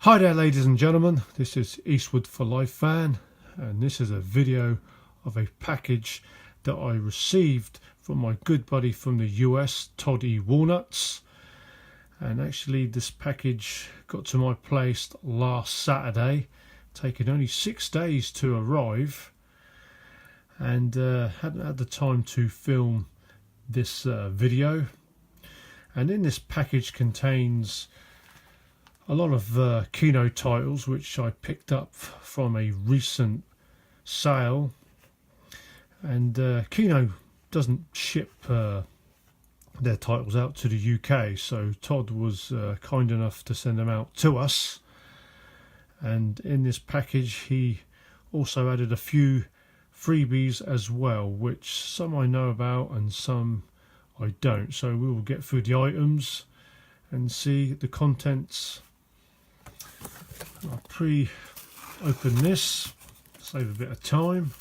Hi there ladies and gentlemen, this is Eastwood for Life fan, and this is a video of a package that I received from my good buddy from the US, Todd E Walnuts. And actually this package got to my place last Saturday, taking only 6 days to arrive, and hadn't had the time to film this video. And in this package contains a lot of Kino titles which I picked up from a recent sale, and Kino doesn't ship their titles out to the UK, so Todd was kind enough to send them out to us. And in this package he also added a few freebies as well, which some I know about and some I don't, so we will get through the items and see the contents. I'll pre-open this, save a bit of time,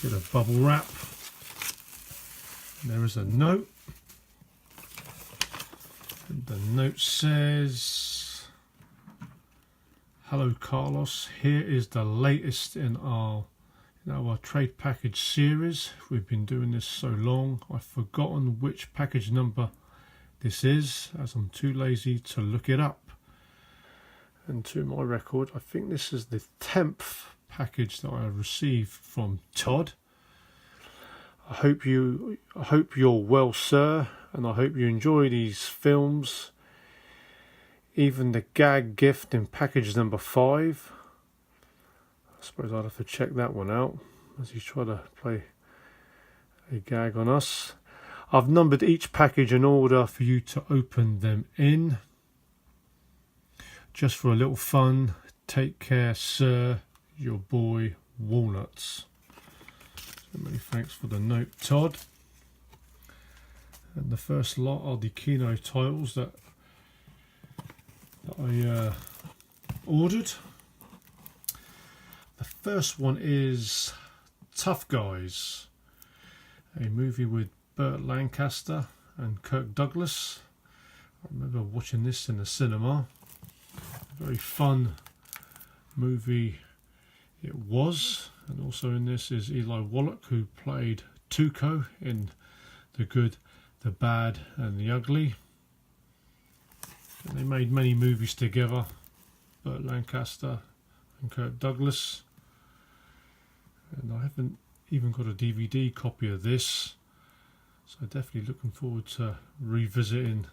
get a bubble wrap. There is a note, and the note says, "Hello Carlos, here is the latest in our trade package series. We've been doing this so long I've forgotten which package number this is, as I'm too lazy to look it up. And to my record, I think this is the 10th package that I have received from Todd. I hope you're well, sir, and I hope you enjoy these films. Even the gag gift in package number 5. I suppose I'd have to check that one out as he's trying to play a gag on us. I've numbered each package in order for you to open them in. Just for a little fun, take care, sir, your boy Walnuts." So many thanks for the note, Todd. And the first lot are the Kino titles that I ordered. The first one is Tough Guys, a movie with Burt Lancaster and Kirk Douglas. I remember watching this in the cinema. Very fun movie it was. And also in this is Eli Wallach, who played Tuco in The Good, the Bad and the Ugly. And they made many movies together, Burt Lancaster and Kirk Douglas. And I haven't even got a DVD copy of this, so definitely looking forward to revisiting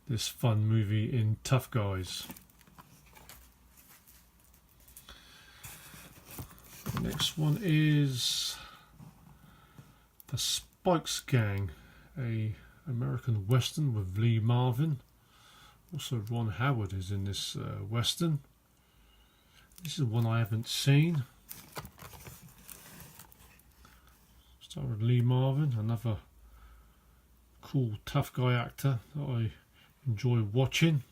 this fun movie in Tough Guys. The next one is The Spikes Gang, a American Western with Lee Marvin. Also Ron Howard is in this Western. This is one I haven't seen. Starring Lee Marvin, another cool tough guy actor that I enjoy watching.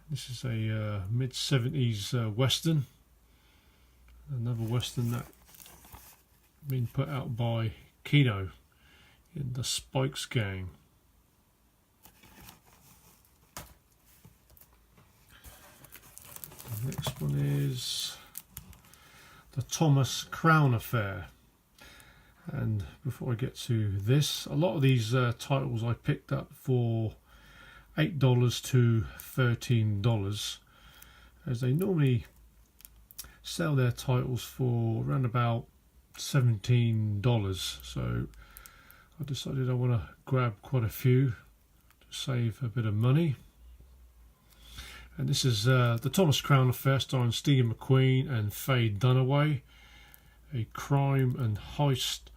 This is a mid-70s Western. Another Western that been put out by Kino in The Spikes Gang. The next one is The Thomas Crown Affair. And before I get to this, a lot of these titles I picked up for $8 to $13, as they normally sell their titles for around about $17. So I decided I want to grab quite a few to save a bit of money. And this is The Thomas Crown Affair, starring Steve McQueen and Faye Dunaway, a crime and heist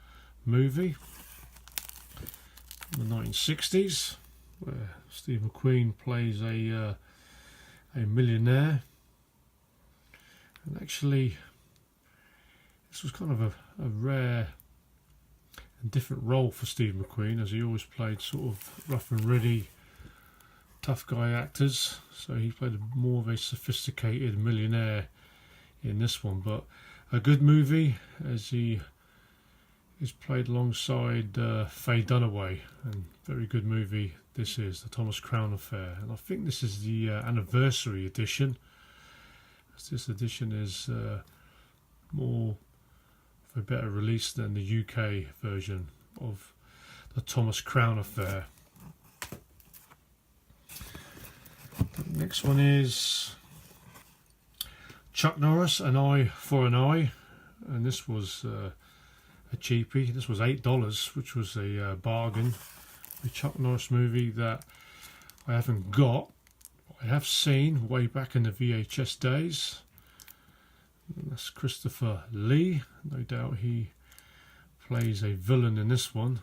movie from the 1960s, where Steve McQueen plays a millionaire. And actually this was kind of a rare and different role for Steve McQueen, as he always played sort of rough and ready tough guy actors, so he played more of a sophisticated millionaire in this one. But a good movie, as he is played alongside Faye Dunaway, and very good movie this is, the Thomas Crown Affair, and I think this is the anniversary edition. This edition is more of a better release than the UK version of the Thomas Crown Affair. The next one is Chuck Norris, An Eye for an Eye, and this was a cheapie. This was $8, which was a bargain. A Chuck Norris movie that I haven't got. I have seen way back in the VHS days. And that's Christopher Lee. No doubt he plays a villain in this one.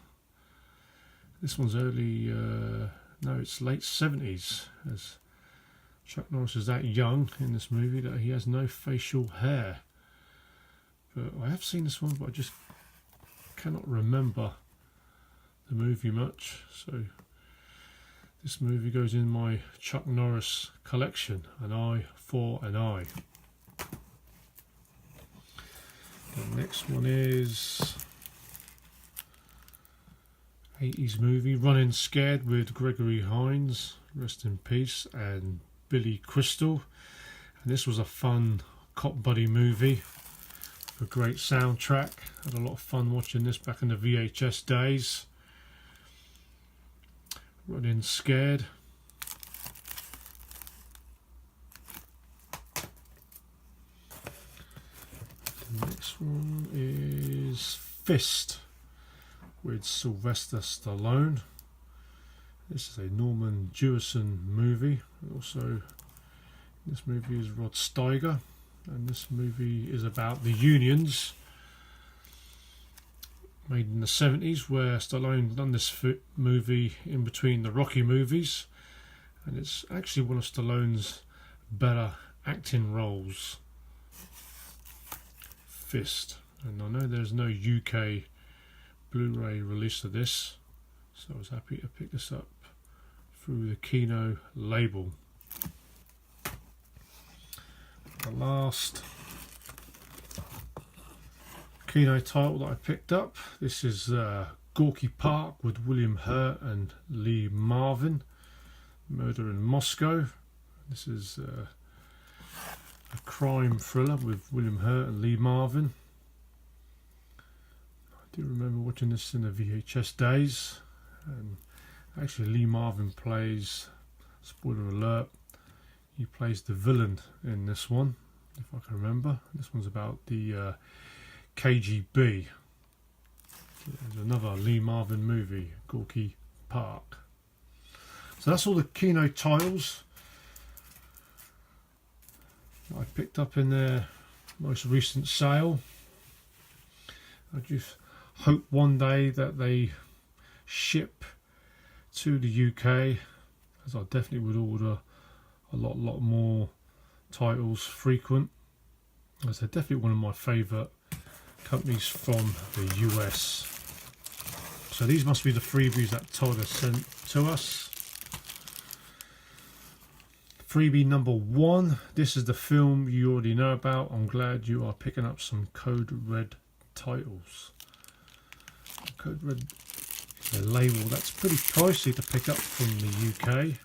This one's early, no, it's late 70s, as Chuck Norris is that young in this movie that he has no facial hair. But I have seen this one, but I just cannot remember the movie much. So this movie goes in my Chuck Norris collection, An Eye for an Eye. The next one is 80s movie Running Scared with Gregory Hines, rest in peace, and Billy Crystal. And this was a fun cop buddy movie, a great soundtrack. Had a lot of fun watching this back in the VHS days. Running Scared. The next one is F.I.S.T. with Sylvester Stallone. This is a Norman Jewison movie. Also, this movie is Rod Steiger, and this movie is about the unions made in the 70s, where Stallone done this movie in between the Rocky movies, and it's actually one of Stallone's better acting roles. F.I.S.T. And I know there's no UK Blu-ray release of this, so I was happy to pick this up through the Kino label. The last Kino title that I picked up, this is Gorky Park with William Hurt and Lee Marvin, Murder in Moscow. This is a crime thriller with William Hurt and Lee Marvin. I do remember watching this in the VHS days, and actually Lee Marvin plays, spoiler alert, he plays the villain in this one, if I can remember. This one's about the KGB. There's another Lee Marvin movie, Gorky Park. So that's all the Kino titles I picked up in their most recent sale. I just hope one day that they ship to the UK, as I definitely would order a lot more titles frequent, as they're definitely one of my favourite companies from the US. So these must be the freebies that Todd has sent to us. Freebie number 1, this is the film you already know about. I'm glad you are picking up some Code Red titles. Code Red is a label that's pretty pricey to pick up from the UK.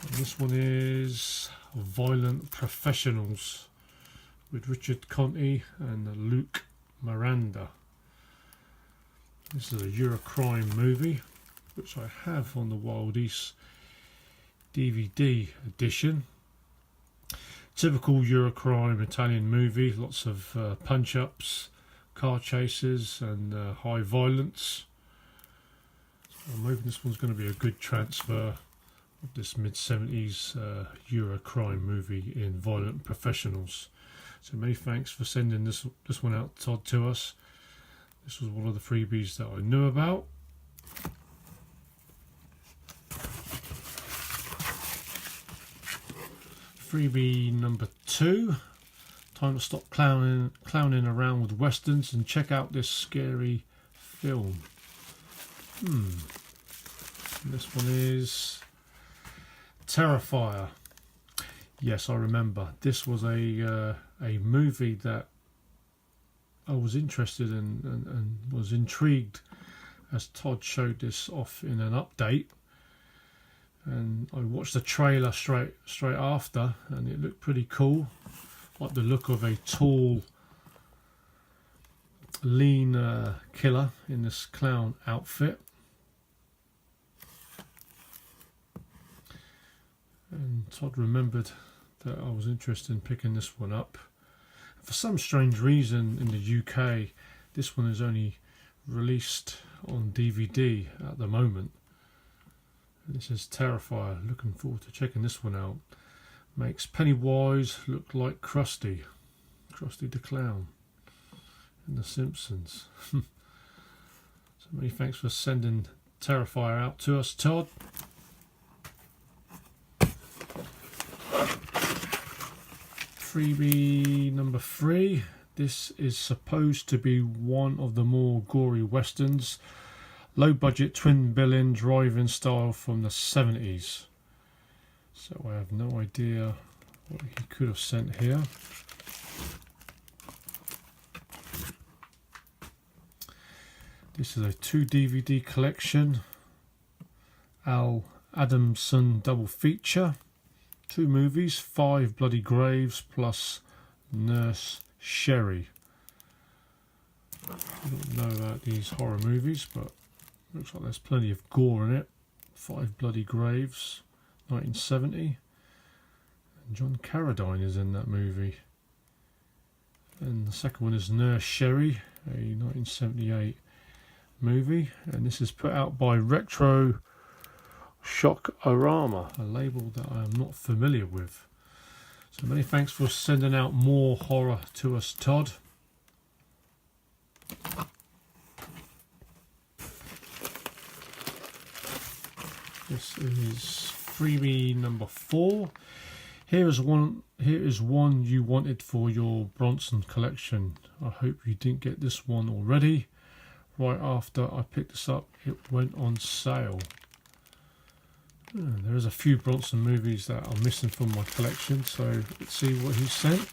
And this one is Violent Professionals with Richard Conte and Luke Miranda. This is a Eurocrime movie, which I have on the Wild East DVD edition. Typical Eurocrime Italian movie, lots of punch-ups, car chases and high violence. So I'm hoping this one's going to be a good transfer of this mid-70s Eurocrime movie in Violent Professionals. So many thanks for sending this one out, Todd, to us. This was one of the freebies that I knew about. Freebie number 2. Time to stop clowning around with westerns and check out this scary film. This one is Terrifier. Yes, I remember. This was a movie that I was interested in and was intrigued as Todd showed this off in an update, and I watched the trailer straight after, and it looked pretty cool. Like the look of a tall, lean killer in this clown outfit. And Todd remembered that I was interested in picking this one up. For some strange reason in the UK, this one is only released on DVD at the moment. And this is Terrifier. Looking forward to checking this one out. Makes Pennywise look like Krusty the Clown in The Simpsons. So many thanks for sending Terrifier out to us, Todd. Freebie number 3. This is supposed to be one of the more gory westerns. Low budget twin billing drive-in style from the 70s. So I have no idea what he could have sent here. This is a 2 DVD collection. Al Adamson double feature. 2 movies, 5 Bloody Graves plus Nurse Sherry. I don't know about these horror movies, but looks like there's plenty of gore in it. 5 Bloody Graves, 1970. And John Carradine is in that movie. And the second one is Nurse Sherry, a 1978 movie. And this is put out by Retro Shockorama, a label that I am not familiar with. So many thanks for sending out more horror to us, Todd. This is freebie number 4. Here is one you wanted for your Bronson collection. I hope you didn't get this one already. Right after I picked this up, it went on sale. There is a few Bronson movies that are missing from my collection, so let's see what he sent.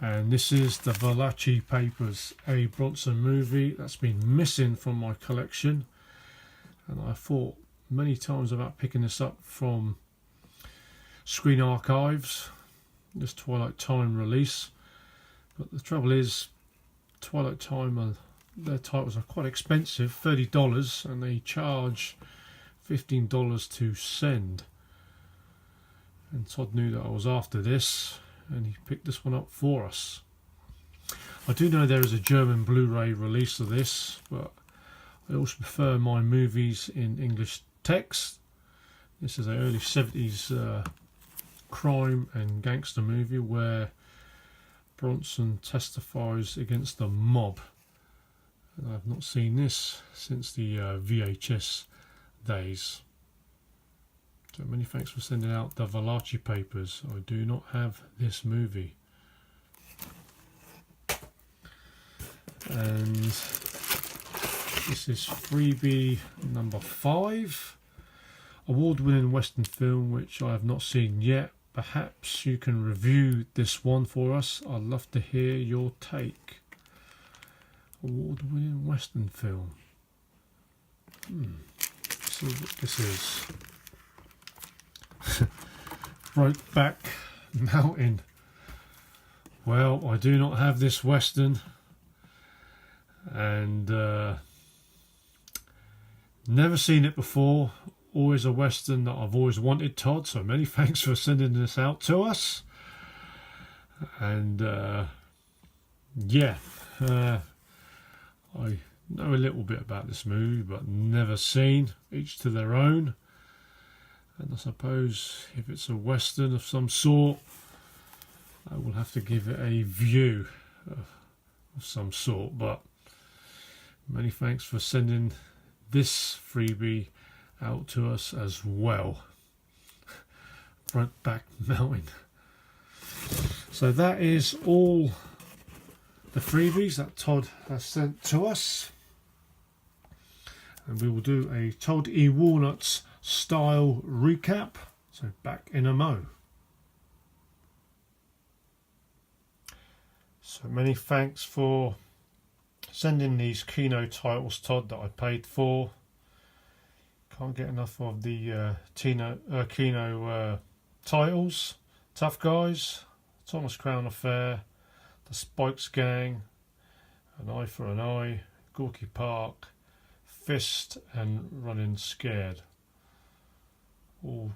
And this is the Valachi Papers, a Bronson movie that's been missing from my collection. And I thought many times about picking this up from Screen Archives, this Twilight Time release. But the trouble is, Twilight Time, their titles are quite expensive, $30, and they charge $15 to send. And Todd knew that I was after this, and he picked this one up for us. I do know there is a German Blu-ray release of this, but I also prefer my movies in English text. This is an early 70s crime and gangster movie where Bronson testifies against the mob. And I've not seen this since the VHS days. So many thanks for sending out the Valachi Papers. I do not have this movie. And this is freebie number 5. Award-winning Western film which I have not seen yet. Perhaps you can review this one for us. I'd love to hear your take. Award-winning Western film. Let's see what this is. Brokeback Mountain. Well, I do not have this Western, and never seen it before. Always a Western that I've always wanted, Todd, so many thanks for sending this out to us. And yeah, I know a little bit about this movie, but never seen. Each to their own. And I suppose if it's a Western of some sort, I will have to give it a view of some sort. But many thanks for sending this freebie out to us as well. Brokeback Mountain. So that is all the freebies that Todd has sent to us. And we will do a Todd E Walnuts style recap. So back in a mo. So many thanks for sending these Kino titles, Todd, that I paid for. Can't get enough of the Kino titles. Tough Guys, Thomas Crown Affair, The Spikes Gang, An Eye for an Eye, Gorky Park, F.I.S.T. and Running Scared. All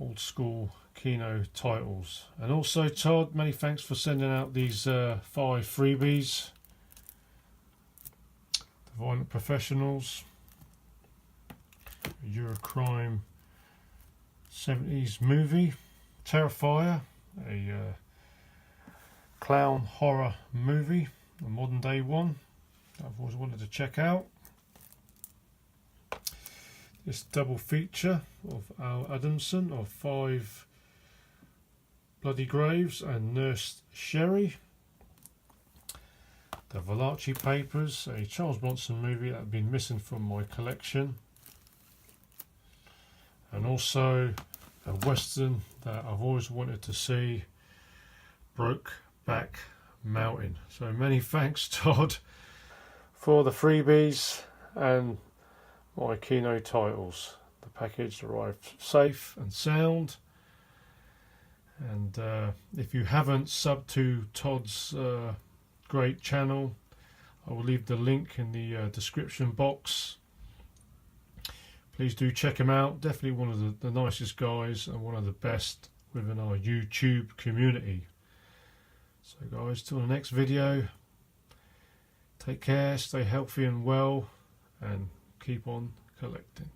old school Kino titles. And also, Todd, many thanks for sending out these 5 freebies. The Violent Professionals, Eurocrime 70s movie, Terrifier, a clown horror movie, a modern day one I've always wanted to check out. This double feature of Al Adamson of 5 Bloody Graves and Nurse Sherry. The Valachi Papers, a Charles Bronson movie that had been missing from my collection. And also a Western that I've always wanted to see, Brokeback Mountain. So many thanks, Todd, for the freebies and my Kino titles. The package arrived safe and sound. And if you haven't subbed to Todd's great channel, I will leave the link in the description box. Please do check him out. Definitely one of the nicest guys and one of the best within our YouTube community. So guys, till the next video, take care, stay healthy and well, and keep on collecting.